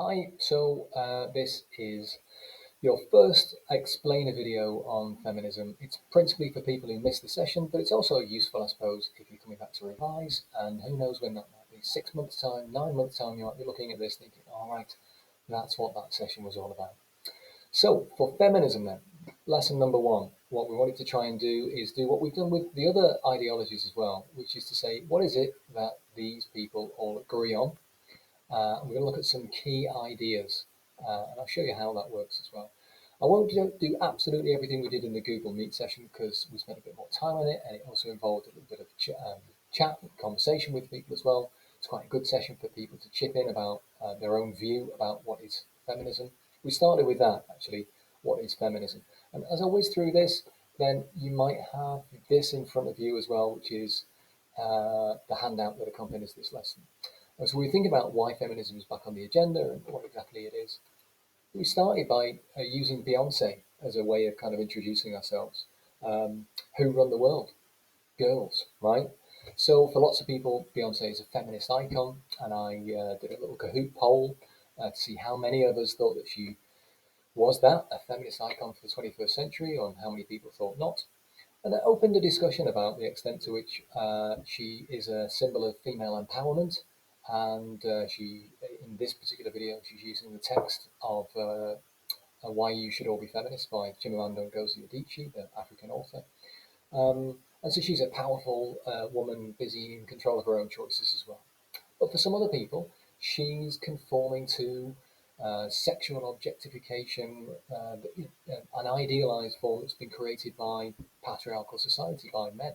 Hi, this is your first explainer video on feminism. It's principally for people who missed the session, but it's also useful, I suppose, if you're coming back to revise, and who knows when that might be. 6 months' time, 9 months' time, you might be looking at this thinking, all right, that's what that session was all about. So, for feminism then, lesson number one, what we wanted to try and do is do what we've done with the other ideologies as well, which is to say, what is it that these people all agree on? We're going to look at some key ideas, and I'll show you how that works as well. I won't do absolutely everything we did in the Google Meet session because we spent a bit more time on it, and it also involved a little bit of chat and conversation with people as well. It's quite a good session for people to chip in about their own view about what is feminism. We started with that, actually, what is feminism. And as I whiz through this, then you might have this in front of you as well, which is the handout that accompanies this lesson. So we think about why feminism is back on the agenda and what exactly it is. We started by using Beyonce as a way of kind of introducing ourselves. Who run the world? Girls, right? So for lots of people, Beyonce is a feminist icon, and I did a little Kahoot poll to see how many of us thought that she was that, a feminist icon for the 21st century, or how many people thought not. And it opened a discussion about the extent to which she is a symbol of female empowerment. And in this particular video, she's using the text of Why You Should All Be Feminists by Chimamanda Ngozi Adichie, the African author. And so she's a powerful woman, busy in control of her own choices as well. But for some other people, she's conforming to sexual objectification, an idealized form that's been created by patriarchal society, by men.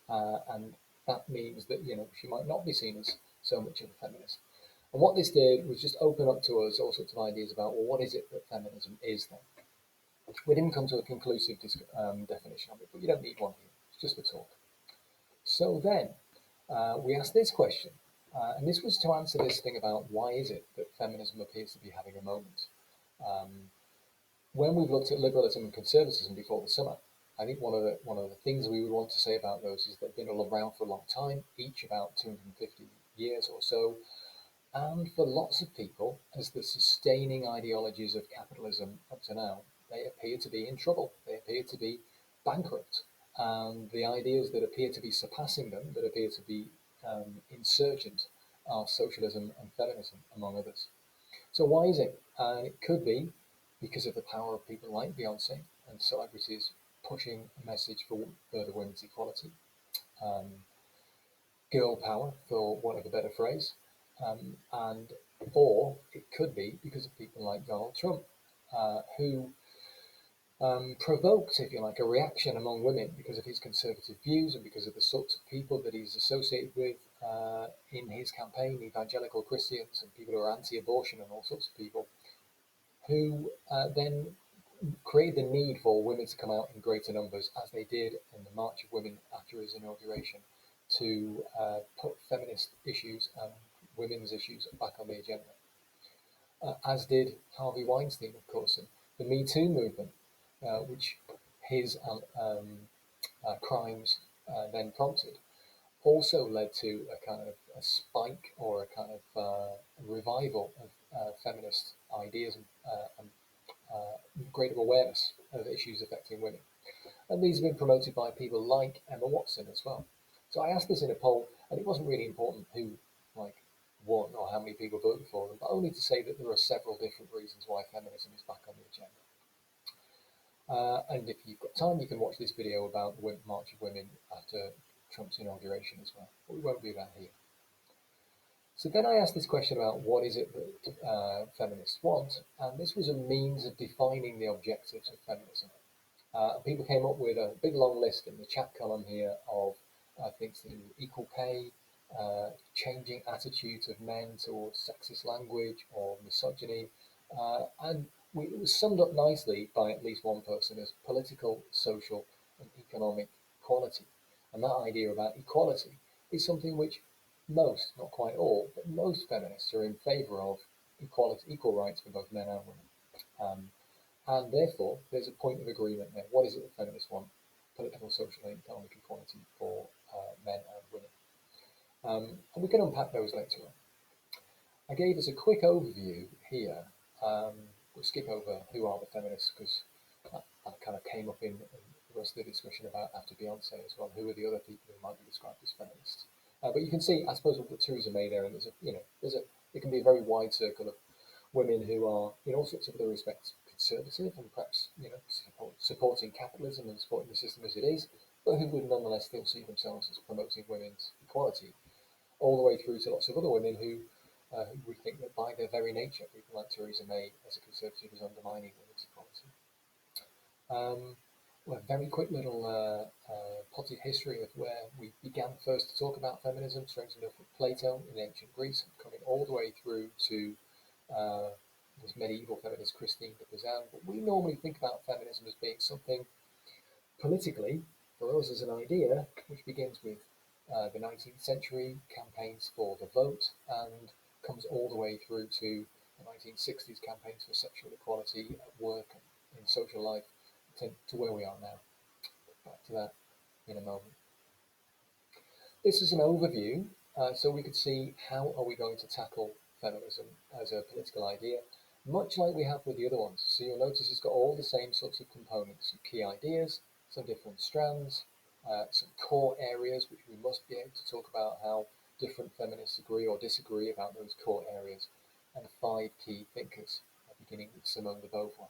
And that means that, she might not be seen as so much of a feminist. And what this did was just open up to us all sorts of ideas about, well, what is it that feminism is then? We didn't come to a conclusive definition of it, but you don't need one here. It's just for talk. So then we asked this question, and this was to answer this thing about why is it that feminism appears to be having a moment. When we've looked at liberalism and conservatism before the summer, I think one of the things we would want to say about those is they've been around for a long time, each about 250 years or so, and for lots of people, as the sustaining ideologies of capitalism up to now, they appear to be in trouble. They appear to be bankrupt. And the ideas that appear to be surpassing them, that appear to be insurgent, are socialism and feminism, among others. So why is it? And it could be because of the power of people like Beyonce and celebrities pushing a message for further women's equality, girl power, for want of a better phrase, or it could be because of people like Donald Trump, who provoked, if you like, a reaction among women because of his conservative views and because of the sorts of people that he's associated with in his campaign, evangelical Christians and people who are anti-abortion and all sorts of people, who then created the need for women to come out in greater numbers, as they did in the March of Women after his inauguration, to put feminist issues and women's issues back on the agenda. As did Harvey Weinstein, of course, and the Me Too movement, which his crimes then prompted, also led to a kind of a spike or a kind of revival of feminist ideas and greater awareness of issues affecting women. And these have been promoted by people like Emma Watson as well. So I asked this in a poll, and it wasn't really important who won or how many people voted for them, but only to say that there are several different reasons why feminism is back on the agenda. And if you've got time, you can watch this video about the March of Women after Trump's inauguration as well. But we won't do that here. So then I asked this question about what is it that feminists want, and this was a means of defining the objectives of feminism. People came up with a big long list in the chat column here of things to do with equal pay, changing attitudes of men towards sexist language or misogyny, and it was summed up nicely by at least one person as political, social, and economic equality. And that idea about equality is something which most, not quite all, but most feminists are in favour of equality, equal rights for both men and women. And therefore, there's a point of agreement there. What is it that feminists want? Political, social, and economic equality for men and women. And we can unpack those later on. I gave us a quick overview here. We'll skip over who are the feminists because that kind of came up in the rest of the discussion about after Beyonce as well. Who are the other people who might be described as feminists? But you can see, I suppose, what Theresa May there, and it can be a very wide circle of women who are, in all sorts of other respects, conservative and perhaps, supporting capitalism and supporting the system as it is, but who would nonetheless still see themselves as promoting women's equality, all the way through to lots of other women who would think that by their very nature, people like Theresa May as a conservative is undermining women's equality. Well, a very quick little potted history of where we began first to talk about feminism, strangely enough, with Plato in ancient Greece, coming all the way through to uh, this medieval feminist Christine de Pizan. But we normally think about feminism as being something politically, for us as an idea, which begins with the 19th century campaigns for the vote and comes all the way through to the 1960s campaigns for sexual equality at work and in social life to where we are now. Back to that in a moment. This is an overview, so we could see how are we going to tackle feminism as a political idea, much like we have with the other ones. So you'll notice it's got all the same sorts of components, some key ideas, some different strands, some core areas which we must be able to talk about how different feminists agree or disagree about those core areas, and 5 key thinkers, beginning with Simone de Beauvoir.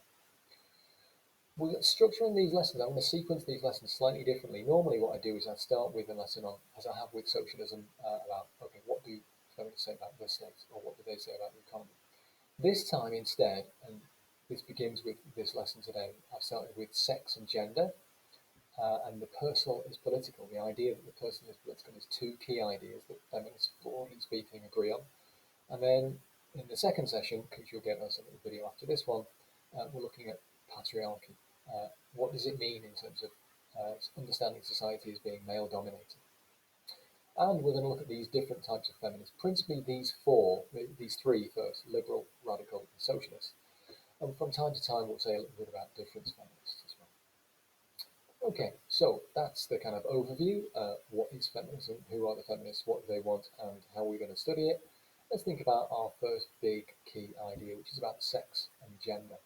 We're structuring these lessons. I'm going to sequence these lessons slightly differently. Normally, what I do is I start with a lesson on, as I have with socialism, about, okay, what do feminists say about the state, or what do they say about the economy? This time, instead, and this begins with this lesson today, I've started with sex and gender, and the personal is political. The idea that the personal is political is 2 key ideas that feminists, broadly speaking, agree on. And then in the second session, because you'll get us a little video after this one, we're looking at patriarchy. What does it mean in terms of understanding society as being male dominated? And we're going to look at these different types of feminists, principally these 3 first, liberal, radical, and socialist. And from time to time, we'll say a little bit about difference feminists as well. Okay, so that's the kind of overview. What is feminism? Who are the feminists? What do they want? And how are we going to study it? Let's think about our first big key idea, which is about sex and gender.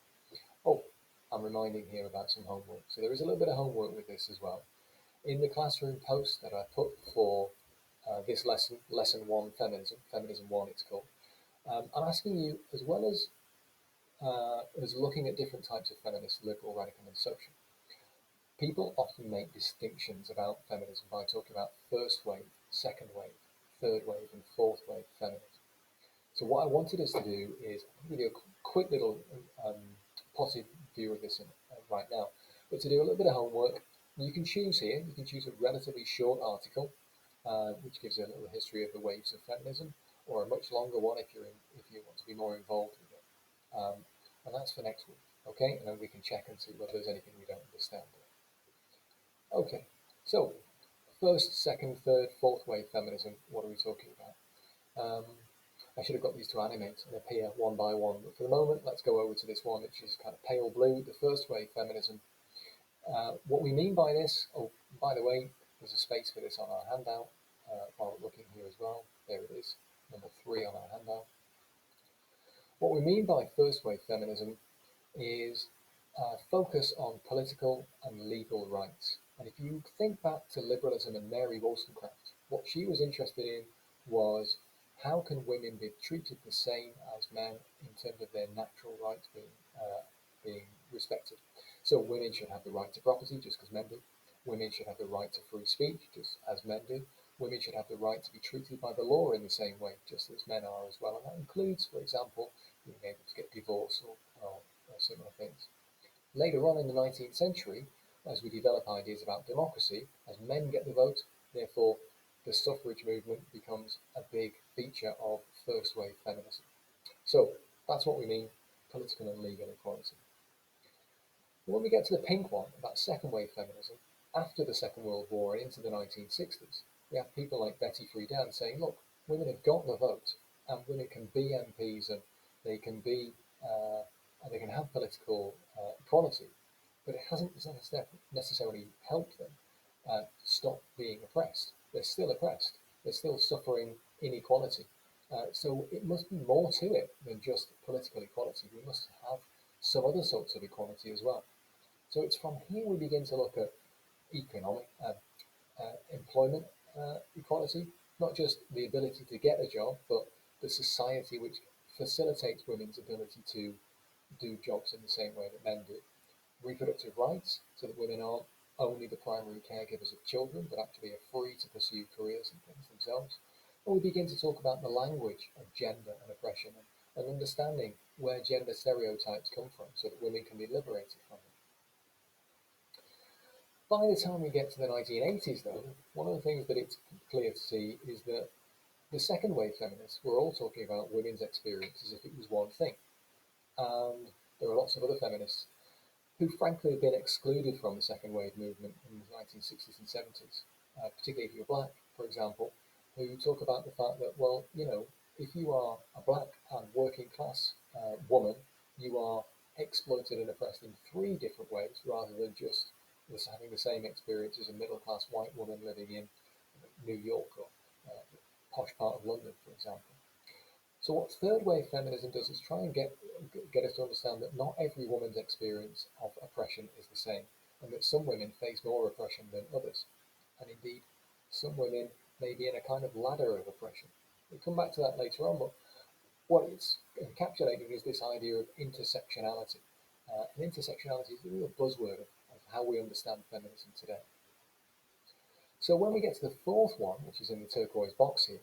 Oh, I'm reminding here about some homework. So there is a little bit of homework with this as well. In the classroom post that I put for this lesson, lesson 1, feminism 1 it's called, I'm asking you, as well as looking at different types of feminists, liberal, radical, and social, people often make distinctions about feminism by talking about first wave, second wave, third wave, and fourth wave feminism. So what I wanted us to do is give you a quick little potted view of this right now, but to do a little bit of homework. You can choose here. You can choose a relatively short article, which gives a little history of the waves of feminism, or a much longer one if you want to be more involved with it. And that's for next week, okay? And then we can check and see whether there's anything we don't understand. Okay, so first, second, third, fourth wave feminism. What are we talking about? I should have got these to animate and appear one by one, but for the moment, let's go over to this one, which is kind of pale blue, the first wave feminism. What we mean by this, oh, by the way, there's a space for this on our handout, while we're looking here as well. There it is, number 3 on our handout. What we mean by first wave feminism is focus on political and legal rights. And if you think back to liberalism and Mary Wollstonecraft, what she was interested in was how can women be treated the same as men in terms of their natural rights being respected. So women should have the right to property just because men do. Women should have the right to free speech just as men do. Women should have the right to be treated by the law in the same way just as men are as well. And that includes, for example, being able to get divorce or similar things. Later on in the 19th century, as we develop ideas about democracy, as men get the vote, therefore the suffrage movement becomes a big feature of first wave feminism. So that's what we mean, political and legal equality. When we get to the pink one, about second wave feminism, after the Second World War and into the 1960s, we have people like Betty Friedan saying, look, women have got the vote, and women can be MPs, and they can have political equality, but it hasn't necessarily helped them stop being oppressed. They're still oppressed. They're still suffering inequality. So it must be more to it than just political equality. We must have some other sorts of equality as well. So it's from here we begin to look at economic employment equality, not just the ability to get a job, but the society which facilitates women's ability to do jobs in the same way that men do. Reproductive rights, so that women aren't only the primary caregivers of children, but actually are free to pursue careers and things themselves. And we begin to talk about the language of gender and oppression and understanding where gender stereotypes come from so that women can be liberated from them. By the time we get to the 1980s, though, one of the things that it's clear to see is that the second wave feminists were all talking about women's experience as if it was one thing. And there are lots of other feminists who frankly have been excluded from the second wave movement in the 1960s and 70s, particularly if you're black, for example, who talk about the fact that, well, if you are a black and working class woman, you are exploited and oppressed in three different ways rather than just having the same experience as a middle class white woman living in New York or posh part of London, for example. So what third wave feminism does is try and get us to understand that not every woman's experience of oppression is the same, and that some women face more oppression than others, and indeed some women may be in a kind of ladder of oppression. We'll come back to that later on, but what it's encapsulating is this idea of intersectionality. And intersectionality is the real buzzword of how we understand feminism today. So when we get to the fourth one, which is in the turquoise box here,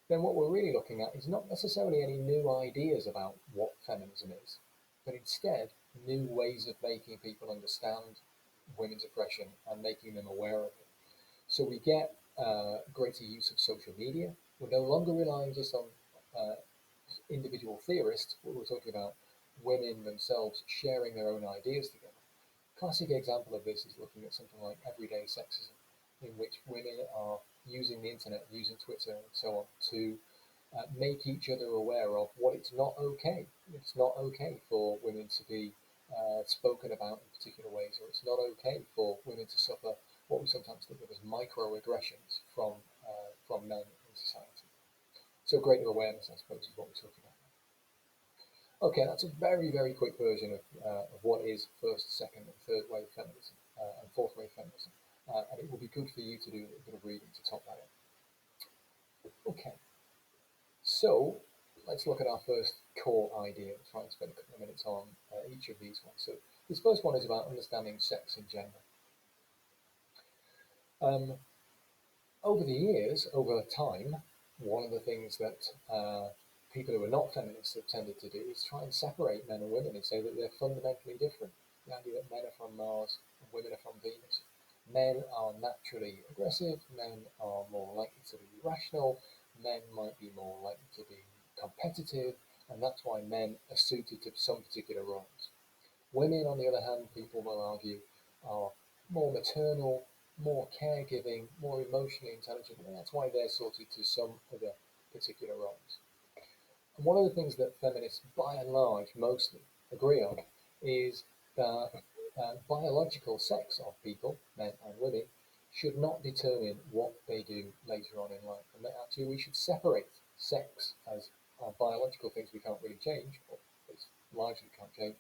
then what we're really looking at is not necessarily any new ideas about what feminism is, but instead new ways of making people understand women's oppression and making them aware of it. So we get greater use of social media. We're no longer relying just on individual theorists, but we're talking about women themselves sharing their own ideas together. Classic example of this is looking at something like everyday sexism, in which women are using the internet, using Twitter and so on to make each other aware of what it's not okay. It's not okay for women to be spoken about in particular ways, or it's not okay for women to suffer what we sometimes think of as microaggressions from men in society. So greater awareness, I suppose, is what we're talking about. Okay, that's a very, very quick version of what is first, second, and third wave feminism and fourth wave feminism. And it will be good for you to do a bit of reading to top that in. Okay, so let's look at our first core idea. Try and spend a couple of minutes on each of these ones. So this first one is about understanding sex and gender. Over the years, over time, one of the things that people who are not feminists have tended to do is try and separate men and women and say that they're fundamentally different. The idea that men are from Mars and women are from Venus. Men are naturally aggressive, men are more likely to be rational, men might be more likely to be competitive, and that's why men are suited to some particular roles. Women, on the other hand, people will argue, are more maternal, more caregiving, more emotionally intelligent, and that's why they're sorted to some other particular roles. And one of the things that feminists, by and large, mostly agree on is that biological sex of people, men and women, should not determine what they do later on in life, and that actually we should separate sex as biological things we can't really change, or at least largely can't change,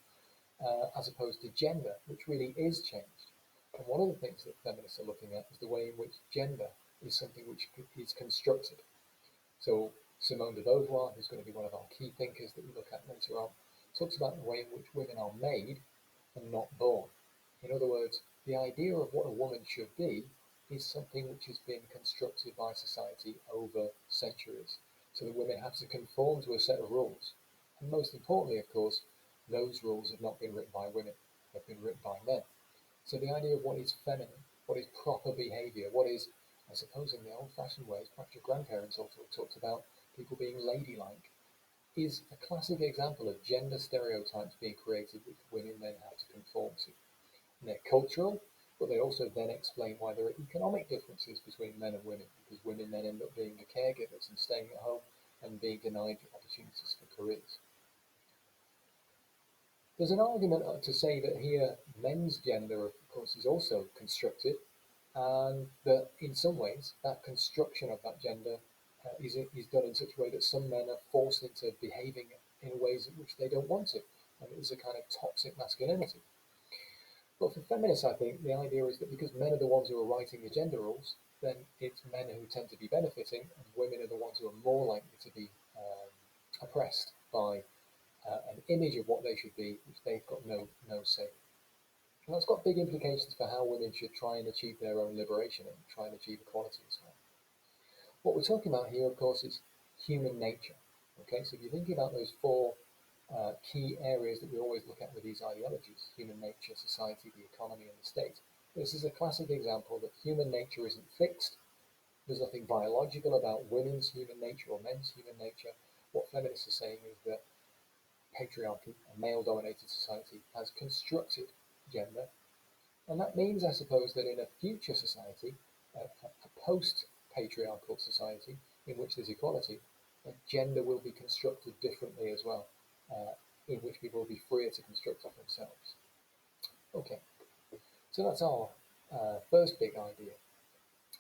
as opposed to gender, which really is changed. And one of the things that feminists are looking at is the way in which gender is something which is constructed. So Simone de Beauvoir, who's going to be one of our key thinkers that we look at later on, talks about the way in which women are made and not born. In other words, the idea of what a woman should be is something which has been constructed by society over centuries, so that women have to conform to a set of rules. And most importantly, of course, those rules have not been written by women, they've been written by men. So the idea of what is feminine, what is proper behaviour, what is, I suppose in the old-fashioned ways, perhaps your grandparents also talked about people being ladylike, is a classic example of gender stereotypes being created which women then have to conform to. And they're cultural, but they also then explain why there are economic differences between men and women, because women then end up being the caregivers and staying at home and being denied opportunities for careers. There's an argument to say that here men's gender, of course, is also constructed, and that in some ways that construction of that gender is done in such a way that some men are forced into behaving in ways in which they don't want to, and it is a kind of toxic masculinity. But for feminists, I think the idea is that because men are the ones who are writing the gender rules, then it's men who tend to be benefiting, and women are the ones who are more likely to be oppressed by an image of what they should be, which they've got no say. And that's got big implications for how women should try and achieve their own liberation and try and achieve equality as well. What we're talking about here, of course, is human nature. Okay, so if you're thinking about those four key areas that we always look at with these ideologies: human nature, society, the economy, and the state. This is a classic example that human nature isn't fixed. There's nothing biological about women's human nature or men's human nature. What feminists are saying is that patriarchy, a male-dominated society, has constructed gender, and that means, I suppose, that in a future society, a post-patriarchal society in which there's equality, gender will be constructed differently as well, in which people will be freer to construct it themselves. Okay, so that's our first big idea.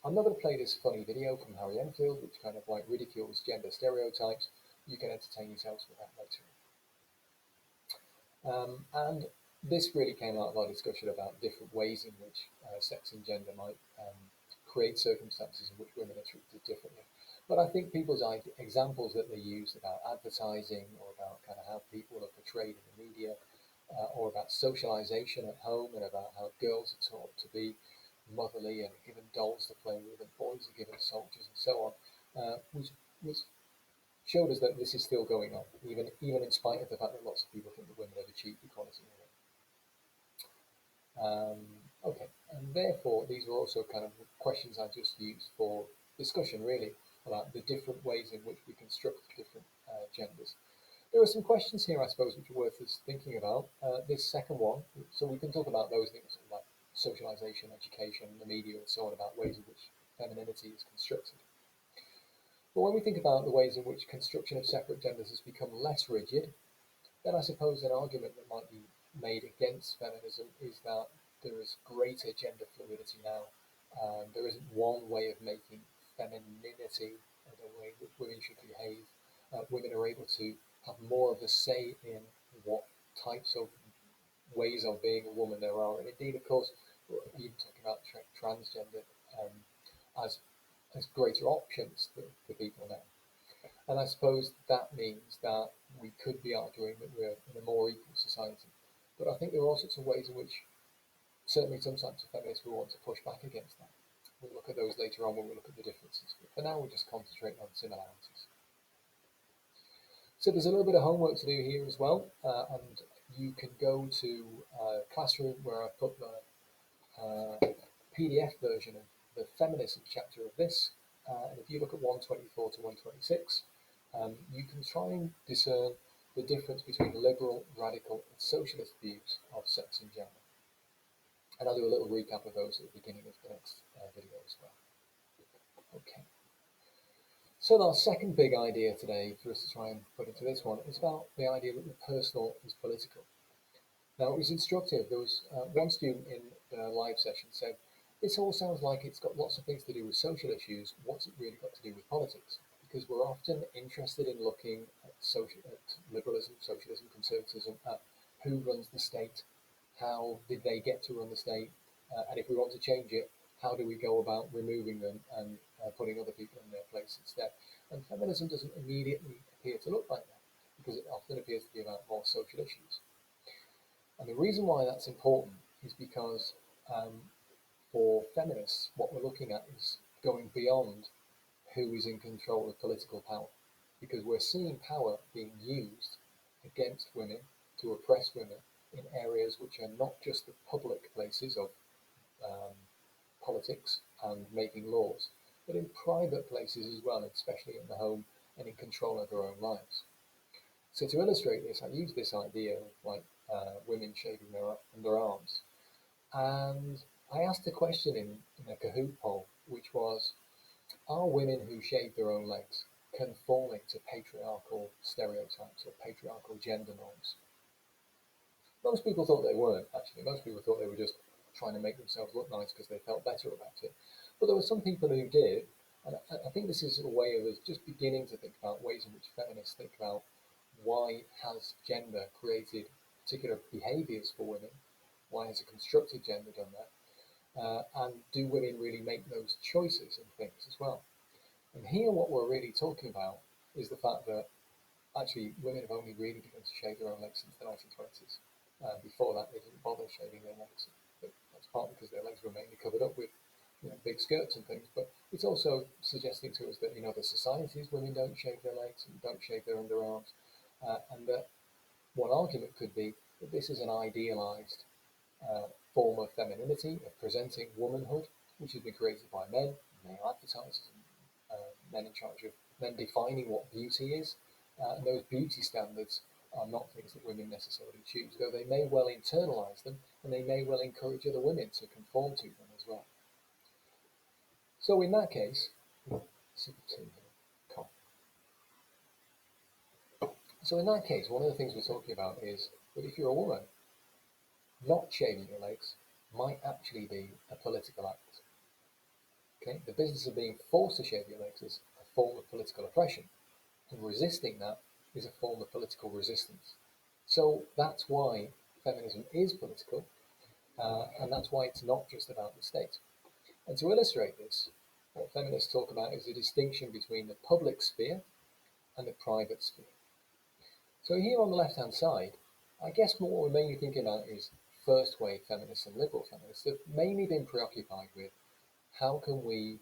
I'm not going to play this funny video from Harry Enfield, which kind of like ridicules gender stereotypes. You can entertain yourselves with that later. And this really came out of our discussion about different ways in which sex and gender might create circumstances in which women are treated differently. But I think people's examples that they use about advertising, or about kind of how people are portrayed in the media, or about socialization at home, and about how girls are taught to be motherly and given dolls to play with, and boys are given soldiers and so on, was showed us that this is still going on, even in spite of the fact that lots of people think that women have achieved equality. Okay, and therefore these were also kind of questions I just used for discussion, really, about the different ways in which we construct different genders. There are some questions here, I suppose, which are worth us thinking about. This second one, so we can talk about those things like socialization, education, the media, and so on, about ways in which femininity is constructed. But when we think about the ways in which construction of separate genders has become less rigid, then I suppose an argument that might be made against feminism is that there is greater gender fluidity now. There isn't one way of making femininity the way that women should behave. Women are able to have more of a say in what types of ways of being a woman there are. And indeed, of course, even talking about transgender as greater options for people now. And I suppose that means that we could be arguing that we're in a more equal society. But I think there are all sorts of ways in which certainly some types of feminists will want to push back against that. We'll look at those later on when we look at the differences. But for now, we'll just concentrate on similarities. So there's a little bit of homework to do here as well. And you can go to Classroom, where I've put the PDF version of the Feminism chapter of this. And if you look at 124 to 126, you can try and discern the difference between liberal, radical, and socialist views of sex and gender. And I'll do a little recap of those at the beginning of the next video as well. Okay. So our second big idea today for us to try and put into this one is about the idea that the personal is political. Now, it was instructive. There was one student in the live session said, "This all sounds like it's got lots of things to do with social issues. What's it really got to do with politics?" Because we're often interested in looking at liberalism, socialism, conservatism, at who runs the state, how did they get to run the state, and if we want to change it, how do we go about removing them and putting other people in their place instead? And feminism doesn't immediately appear to look like that, because it often appears to be about more social issues. And the reason why that's important is because for feminists, what we're looking at is going beyond who is in control of political power, because we're seeing power being used against women to oppress women in areas which are not just the public places of politics and making laws, but in private places as well, especially in the home and in control of their own lives. So to illustrate this, I use this idea of like women shaving their underarms, and I asked a question in a Kahoot poll, which was, are women who shave their own legs conforming to patriarchal stereotypes or patriarchal gender norms? Most people thought they weren't, actually. Most people thought they were just trying to make themselves look nice because they felt better about it. But there were some people who did, And I think this is a way of us just beginning to think about ways in which feminists think about why has gender created particular behaviours for women? Why has a constructed gender done that? And do women really make those choices and things as well? And here, what we're really talking about is the fact that actually women have only really begun to shave their own legs since the 1920s. Before that, they didn't bother shaving their legs. But that's partly because their legs were mainly covered up with big skirts and things. But it's also suggesting to us that in other societies, women don't shave their legs and don't shave their underarms. And that one argument could be that this is an idealized form of femininity, of presenting womanhood, which has been created by men, male advertisers, men in charge of men defining what beauty is. And those beauty standards are not things that women necessarily choose, though they may well internalize them and they may well encourage other women to conform to them as well. So in that case, so in that case, one of the things we're talking about is that if you're a woman, not shaving your legs might actually be a political act. Okay? The business of being forced to shave your legs is a form of political oppression, and resisting that is a form of political resistance. So that's why feminism is political, and that's why it's not just about the state. And to illustrate this, what feminists talk about is the distinction between the public sphere and the private sphere. So here on the left-hand side, I guess what we're mainly thinking about is first-wave feminists and liberal feminists have mainly been preoccupied with how can we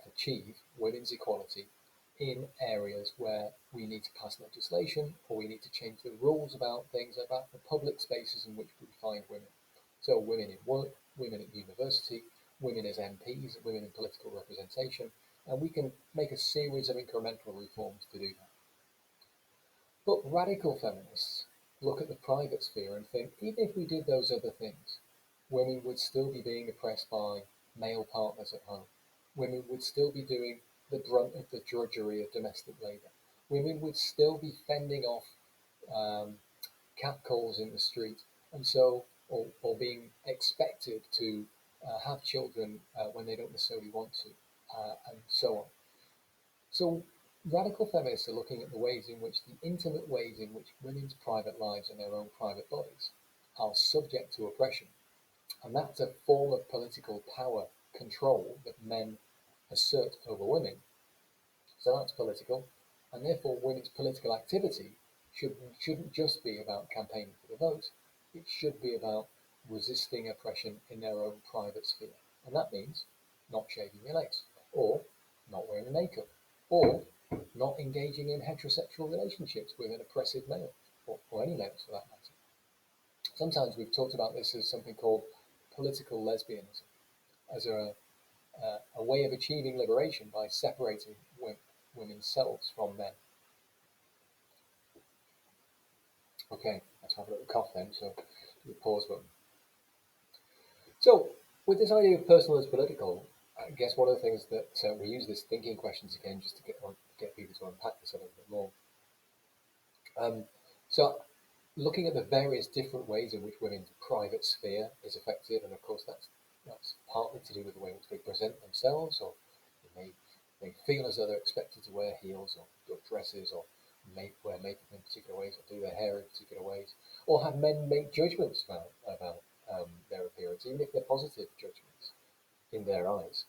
achieve women's equality in areas where we need to pass legislation or we need to change the rules about things, about the public spaces in which we find women. So women in work, women at university, women as MPs, women in political representation, and we can make a series of incremental reforms to do that. But radical feminists look at the private sphere and think even if we did those other things, women would still be being oppressed by male partners at home. Women would still be doing the brunt of the drudgery of domestic labour. Women would still be fending off catcalls in the street, and so or being expected to have children when they don't necessarily want to, and so on. So radical feminists are looking at the ways in which the intimate ways in which women's private lives and their own private bodies are subject to oppression. And that's a form of political power control that men assert over women. So that's political. And therefore, women's political activity shouldn't just be about campaigning for the vote. It should be about resisting oppression in their own private sphere. And that means not shaving your legs, or not wearing makeup, or not engaging in heterosexual relationships with an oppressive male, or any males for that matter. Sometimes we've talked about this as something called political lesbianism, as a way of achieving liberation by separating women's selves from men. Okay, let's have a little cough then, so the pause button. So, with this idea of personal as political, I guess one of the things that we use this thinking questions again just to get people to unpack this a little bit more. So, looking at the various different ways in which women's private sphere is affected, and of course that's partly to do with the way in which they present themselves, or they feel as though they're expected to wear heels or dresses, or wear makeup in particular ways, or do their hair in particular ways, or have men make judgments about their appearance, even if they're positive judgments in their eyes.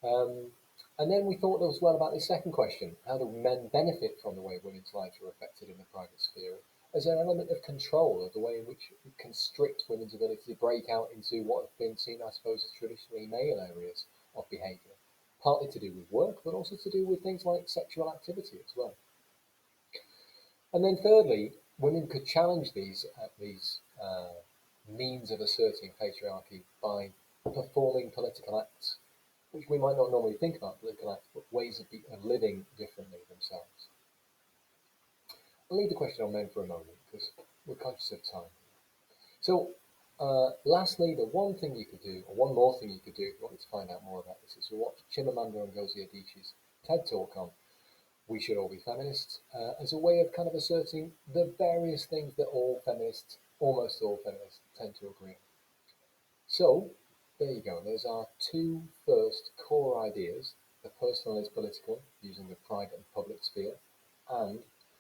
And then we thought as well about this second question: how do men benefit from the way women's lives are affected in the private sphere? As an element of control of the way in which it constricts women's ability to break out into what have been seen, I suppose, as traditionally male areas of behaviour, partly to do with work, but also to do with things like sexual activity as well. And then thirdly, women could challenge these means of asserting patriarchy by performing political acts, which we might not normally think about political acts, but ways of living differently themselves. I'll leave the question on men for a moment because we're conscious of time. So, lastly, the one thing you could do, or one more thing you could do if you wanted to find out more about this, is to watch Chimamanda Ngozi Adichie's TED Talk on We Should All Be Feminists, as a way of kind of asserting the various things that almost all feminists, tend to agree on. So, there you go. There's our two first core ideas the personal is political, using the private and public sphere, and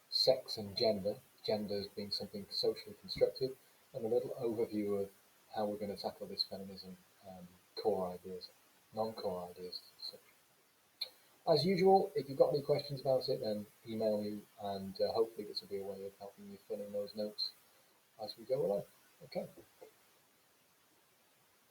sex and gender, gender as being something socially constructed, and a little overview of how we're going to tackle this feminism core ideas, non-core ideas. So, as usual, if you've got any questions about it, then email me, and hopefully this will be a way of helping you fill in those notes as we go along. Okay.